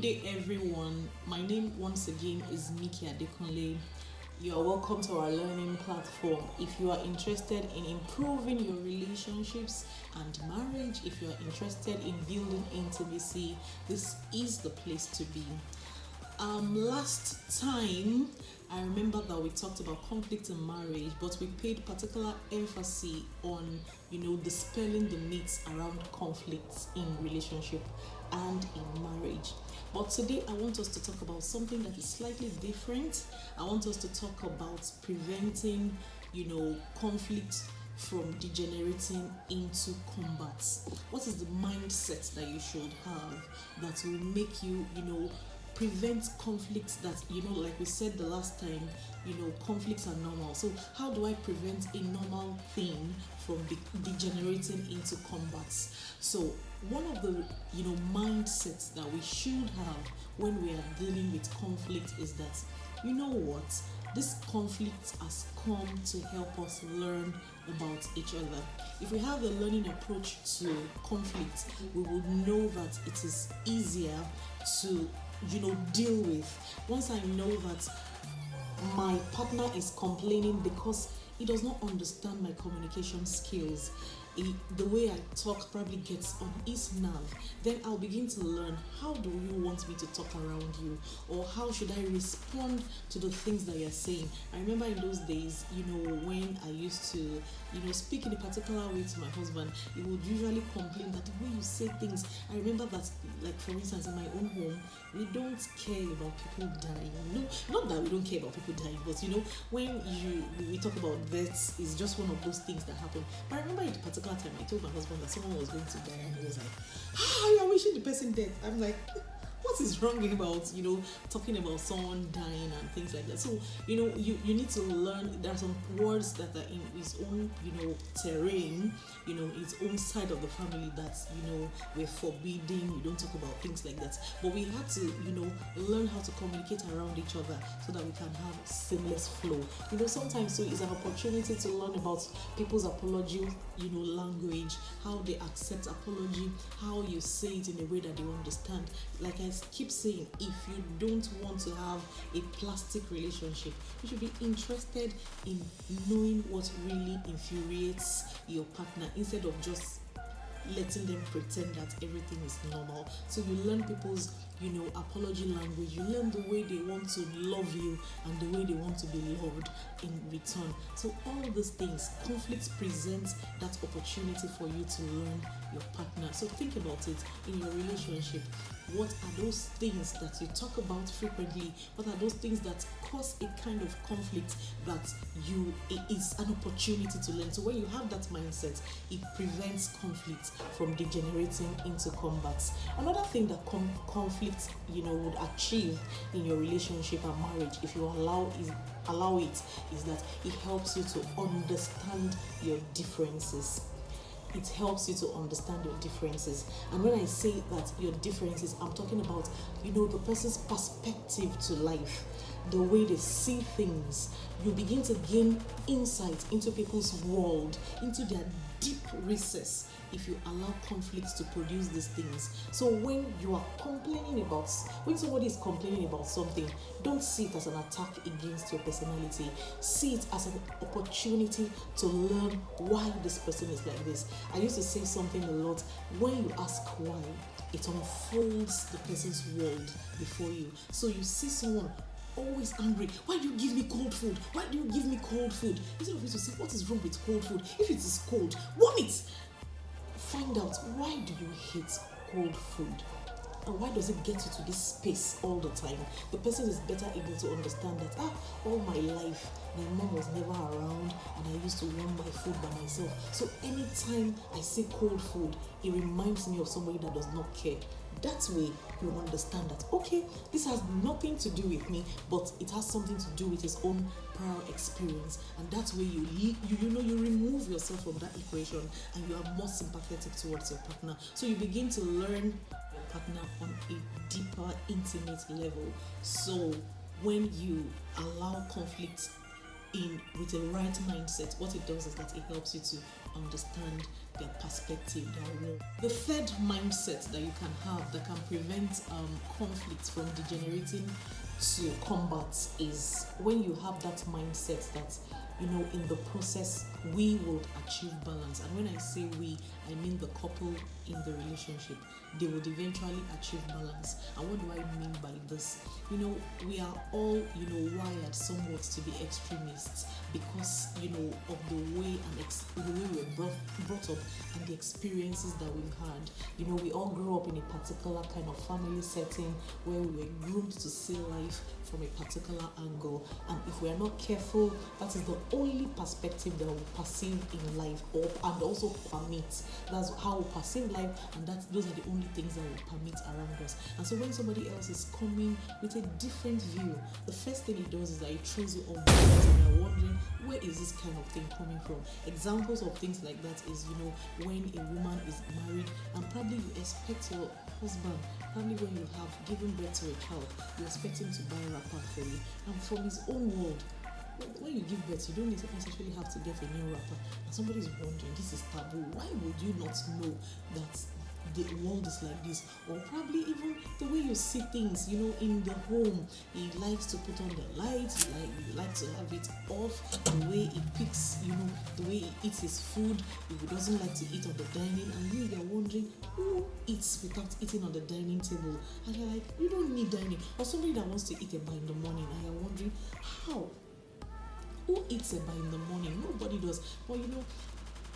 day, everyone. My name once again is Miki Adekunle. You are welcome to our learning platform. If you are interested in improving your relationships and marriage, if you are interested in building intimacy, this is the place to be. Last time, I remember that we talked about conflict in marriage, but we paid particular emphasis on, dispelling the myths around conflicts in relationship and in marriage. But today, I want us to talk about something that is slightly different. I want us to talk about preventing, conflict from degenerating into combats. What is the mindset that you should have that will make you, prevent conflicts that, like we said the last time, conflicts are normal. So how do I prevent a normal thing from degenerating into combats? So one of the, mindsets that we should have when we are dealing with conflict is that, this conflict has come to help us learn about each other. If we have a learning approach to conflict, we would know that it is easier to deal with. Once I know that my partner is complaining because he does not understand my communication skills, the way I talk probably gets on his nerve, then I'll begin to learn, how do you want me to talk around you, or how should I respond to the things that you're saying. I remember in those days, when I used to speak in a particular way to my husband, he would usually complain that the way you say things. I remember that, like for instance, in my own home, we don't care about people dying. No, not that we don't care about people dying, but when we talk about deaths, it's just one of those things that happen. But I remember at a particular time, I told my husband that someone was going to die, and he was like, you're wishing the person dead. I'm like, what is wrong about talking about someone dying and things like that? So you need to learn. There are some words that are in his own terrain, his own side of the family that we're forbidding. You don't talk about things like that. But we had to learn how to communicate around each other so that we can have seamless flow. Sometimes it's an opportunity to learn about people's apology language, how they accept apology, how you say it in a way that they understand. Like I keep saying, if you don't want to have a plastic relationship, you should be interested in knowing what really infuriates your partner instead of just letting them pretend that everything is normal. So you learn people's apology language. You learn the way they want to love you and the way they want to be loved in return. So all of these things, conflicts present that opportunity for you to learn your partner. So think about it in your relationship. What are those things that you talk about frequently? What are those things that cause a kind of conflict that it is an opportunity to learn? So when you have that mindset, it prevents conflict from degenerating into combats. Another thing that conflict would achieve in your relationship and marriage, if you allow it, is that it helps you to understand your differences. It helps you to understand your differences. And when I say that your differences, I'm talking about the person's perspective to life, the way they see things. You begin to gain insight into people's world, into their deep recess, if you allow conflicts to produce these things. So when somebody is complaining about something, don't see it as an attack against your personality. See it as an opportunity to learn why this person is like this. I used to say something a lot: when you ask why, it unfolds the person's world before you. So you see someone always angry. Why do you give me cold food? Why do you give me cold food? Instead of you to say, what is wrong with cold food? If it is cold, warm it. Find out, why do you hate cold food? And why does it get you to this space all the time? The person is better able to understand that, all my life, my mom was never around and I used to warm my food by myself. So anytime I see cold food, it reminds me of somebody that does not care. That way, you understand that, okay, this has nothing to do with me, but it has something to do with his own prior experience. And that's where you remove yourself from that equation and you are more sympathetic towards your partner. So you begin to learn your partner on a deeper, intimate level. So when you allow conflict in with a right mindset, what it does is that it helps you to understand their perspective, their role. The third mindset that you can have that can prevent conflict from degenerating to combat is when you have that mindset that, in the process we will achieve balance. And when I say we, I mean the couple in the relationship. They would eventually achieve balance. And what do I mean by this? We are all, wired somewhat to be extremists because, of the way the way we were brought up and the experiences that we've had. We all grew up in a particular kind of family setting where we were groomed to see life from a particular angle. And if we are not careful, that is the only perspective that we perceive in life, and also permit. That's how we perceive life, and those are the only things that we permit around us. And so when somebody else is coming with a different view, the first thing it does is that it throws you off balance, and you're wondering, where is this kind of thing coming from? Examples of things like that is, when a woman is married and probably you expect your husband, probably when you have given birth to a child, you expect him to buy a wrapper for you, and from his own world, when you give birth, you don't necessarily have to get a new wrapper. And somebody is wondering, this is taboo. Why would you not know that the world is like this? Or probably even the way you see things, in the home. He likes to put on the lights, he likes to have it off, the way he picks, the way he eats his food. If he doesn't like to eat on the dining, and you're wondering who eats without eating on the dining table, and you're like, you don't need dining. Or somebody that wants to eat eba in the morning, and you're wondering how. Who eats eba in the morning? Nobody does. But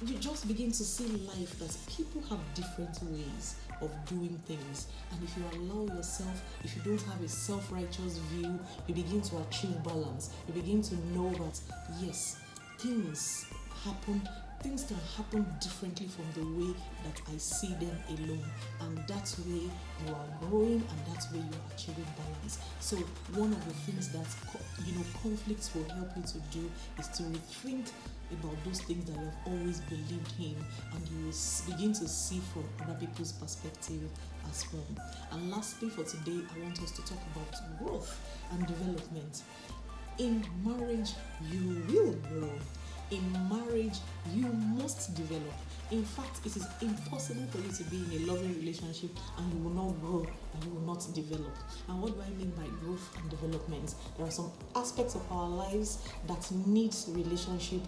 you just begin to see life that people have different ways of doing things. And if you allow yourself, if you don't have a self-righteous view, you begin to achieve balance. You begin to know that, yes, things can happen differently from the way that I see them alone. And that way you are growing, and that way you are achieving balance. So one of the things that conflicts will help you to do is to rethink about those things that you have always believed in, and you will begin to see from other people's perspective as well. And lastly for today, I want us to talk about growth and development. In marriage, you will grow. In marriage, you must develop. In fact, it is impossible for you to be in a loving relationship and you will not grow and you will not develop. And what do I mean by growth and development? There are some aspects of our lives that need relationship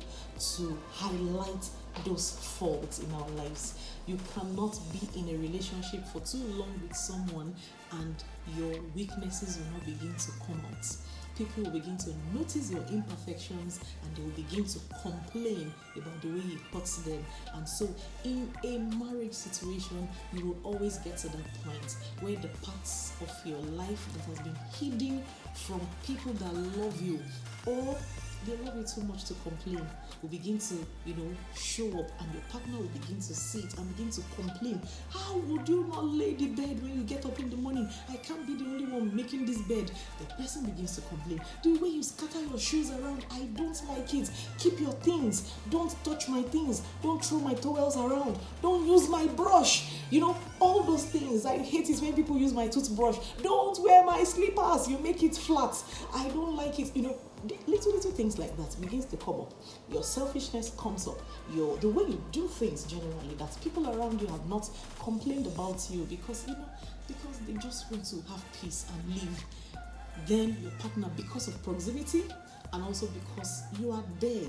to highlight those faults in our lives. You cannot be in a relationship for too long with someone and your weaknesses will not begin to come out. People will begin to notice your imperfections and they will begin to complain about the way you hurt them. And so in a marriage situation, you will always get to that point where the parts of your life that has been hidden from people that love you, or they love you too much to complain, will begin to, show up, and your partner will begin to see it and begin to complain. How would you not lay the bed when you get up in the morning? I can't be the only one making this bed. The person begins to complain. The way you scatter your shoes around, I don't like it. Keep your things. Don't touch my things. Don't throw my towels around. Don't use my brush. All those things. I hate it when people use my toothbrush. Don't wear my slippers. You make it flat. I don't like it. Little things like that begins to come up. Your selfishness comes up. The way you do things generally, that people around you have not complained about you because they just want to have peace and live. Then your partner, because of proximity and also because you are there,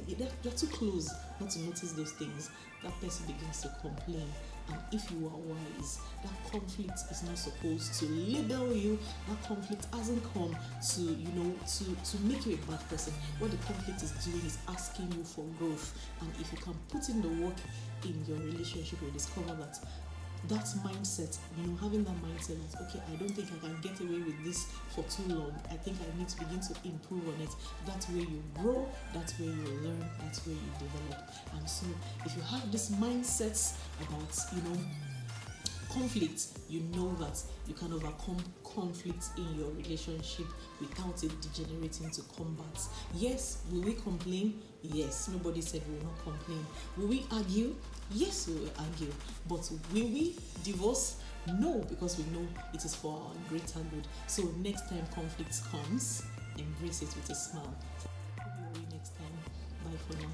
you're too close not to notice those things, that person begins to complain. And if you are wise, that conflict is not supposed to label you. That conflict hasn't come to make you a bad person. What the conflict is doing is asking you for growth. And if you can put in the work in your relationship, you'll discover that mindset, having that mindset that, okay, I don't think I can get away with this for too long. I think I need to begin to improve on it. That way you grow, that way you learn, that way you develop. And so if you have this mindset about, conflict, you know that you can overcome conflict in your relationship without it degenerating to combat. Yes, will we complain? Yes, nobody said we will not complain. Will we argue? Yes, we will argue. But will we divorce? No, because we know it is for our greater good. So next time conflict comes, embrace it with a smile. See you next time. Bye for now.